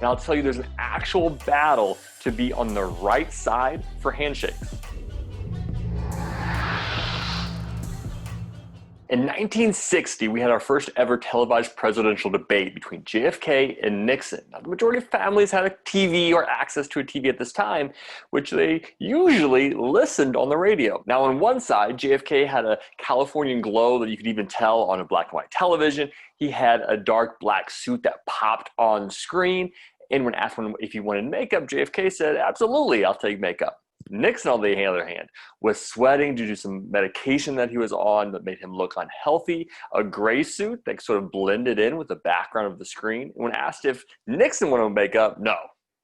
And I'll tell you, there's an actual battle to be on the right side for handshakes. In 1960, we had our first ever televised presidential debate between JFK and Nixon. Now, the majority of families had a TV or access to a TV at this time, which they usually listened on the radio. Now, on one side, JFK had a Californian glow that you could even tell on a black and white television. He had a dark black suit that popped on screen. And when asked if he wanted makeup, JFK said, "Absolutely, I'll take makeup." Nixon, on the other hand, was sweating due to some medication that he was on that made him look unhealthy, a gray suit that sort of blended in with the background of the screen. And when asked if Nixon wanted makeup, no,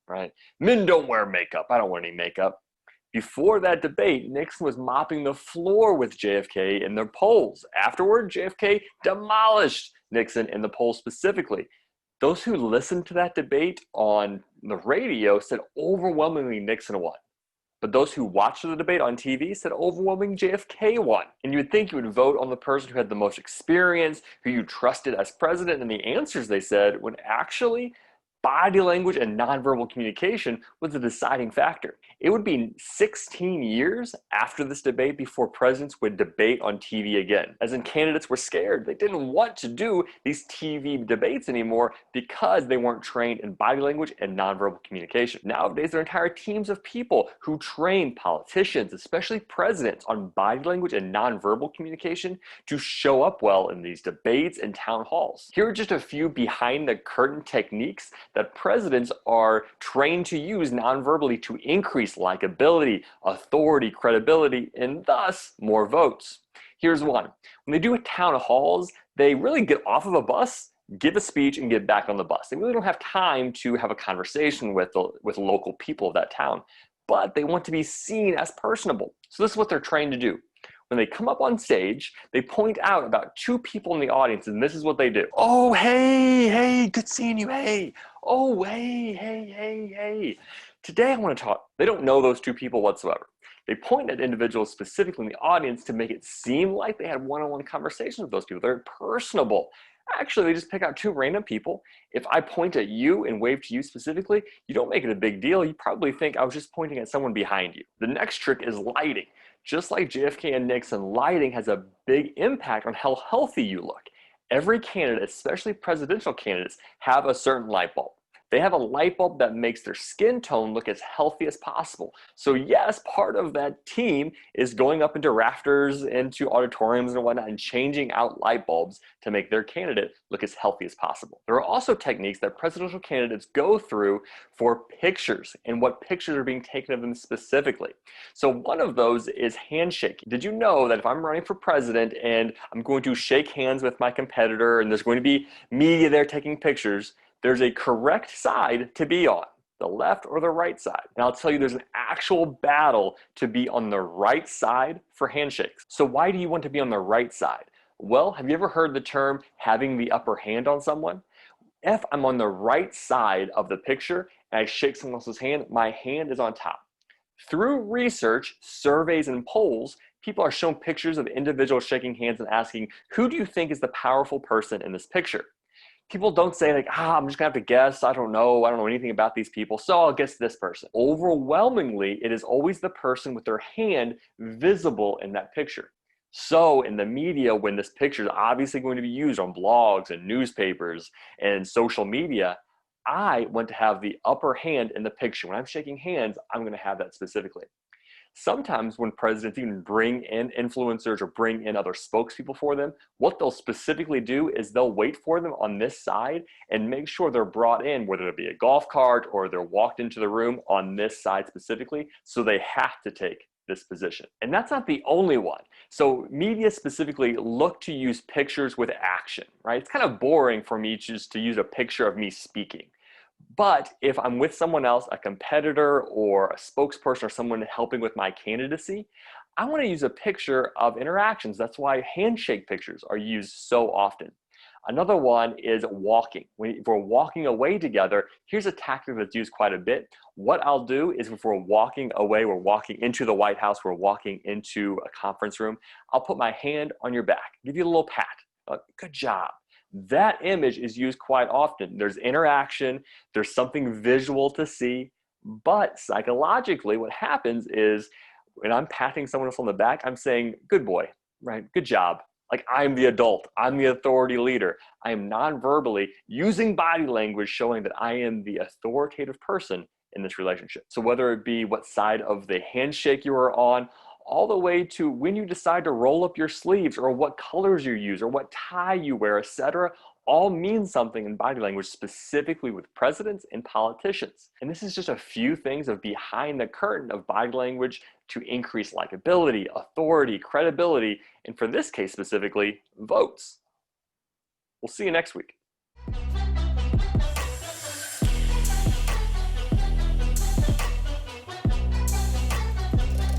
right? Men don't wear makeup. I don't wear any makeup. Before that debate, Nixon was mopping the floor with JFK in their polls. Afterward, JFK demolished Nixon in the polls specifically. Those who listened to that debate on the radio said overwhelmingly Nixon won. But those who watched the debate on TV said overwhelming JFK won. And you would think you would vote on the person who had the most experience, who you trusted as president, and the answers they said, when actually body language and nonverbal communication was the deciding factor. It would be 16 years after this debate before presidents would debate on TV again. As in, candidates were scared. They didn't want to do these TV debates anymore because they weren't trained in body language and nonverbal communication. Nowadays, there are entire teams of people who train politicians, especially presidents, on body language and nonverbal communication to show up well in these debates and town halls. Here are just a few behind the curtain techniques that presidents are trained to use nonverbally to increase likability, authority, credibility, and thus more votes. Here's one. When they do town halls, they really get off of a bus, give a speech, and get back on the bus. They really don't have time to have a conversation with local people of that town, but they want to be seen as personable. So this is what they're trained to do. When they come up on stage, they point out about two people in the audience, and this is what they do. "Oh, hey, good seeing you, hey. Oh, hey. Today I want to talk." They don't know those two people whatsoever. They point at individuals specifically in the audience to make it seem like they had one-on-one conversations with those people. They're personable. Actually, they just pick out two random people. If I point at you and wave to you specifically, you don't make it a big deal. You probably think I was just pointing at someone behind you. The next trick is lighting. Just like JFK and Nixon, lighting has a big impact on how healthy you look. Every candidate, especially presidential candidates, have a certain light bulb. They have a light bulb that makes their skin tone look as healthy as possible. So yes, part of that team is going up into rafters, into auditoriums and whatnot, and changing out light bulbs to make their candidate look as healthy as possible. There are also techniques that presidential candidates go through for pictures and what pictures are being taken of them specifically. So one of those is handshaking. Did you know that if I'm running for president and I'm going to shake hands with my competitor and there's going to be media there taking pictures, there's a correct side to be on, the left or the right side. And I'll tell you, there's an actual battle to be on the right side for handshakes. So why do you want to be on the right side? Well, have you ever heard the term having the upper hand on someone? If I'm on the right side of the picture and I shake someone else's hand, my hand is on top. Through research, surveys, and polls, people are shown pictures of individuals shaking hands and asking, who do you think is the powerful person in this picture? People don't say like, I'm just gonna have to guess. I don't know anything about these people, so I'll guess this person. Overwhelmingly, it is always the person with their hand visible in that picture. So in the media, when this picture is obviously going to be used on blogs and newspapers and social media, I want to have the upper hand in the picture. When I'm shaking hands, I'm gonna have that specifically. Sometimes when presidents even bring in influencers or bring in other spokespeople for them, what they'll specifically do is they'll wait for them on this side and make sure they're brought in, whether it be a golf cart or they're walked into the room on this side specifically, so they have to take this position. And that's not the only one. So media specifically look to use pictures with action, right? It's kind of boring for me just to use a picture of me speaking. But if I'm with someone else, a competitor or a spokesperson or someone helping with my candidacy, I want to use a picture of interactions. That's why handshake pictures are used so often. Another one is walking. If we're walking away together, here's a tactic that's used quite a bit. What I'll do is if we're walking away, we're walking into the White House, we're walking into a conference room, I'll put my hand on your back, give you a little pat. Good job. that image is used quite often. There's interaction, there's something visual to see, but psychologically, what happens is when I'm patting someone else on the back, I'm saying, good boy, right? Good job. Like I'm the adult, I'm the authority leader. I am non-verbally using body language showing that I am the authoritative person in this relationship. So whether it be what side of the handshake you are on, all the way to when you decide to roll up your sleeves or what colors you use or what tie you wear, etc., all means something in body language, specifically with presidents and politicians. And this is just a few things of behind the curtain of body language to increase likability, authority, credibility, and for this case specifically, votes. We'll see you next week.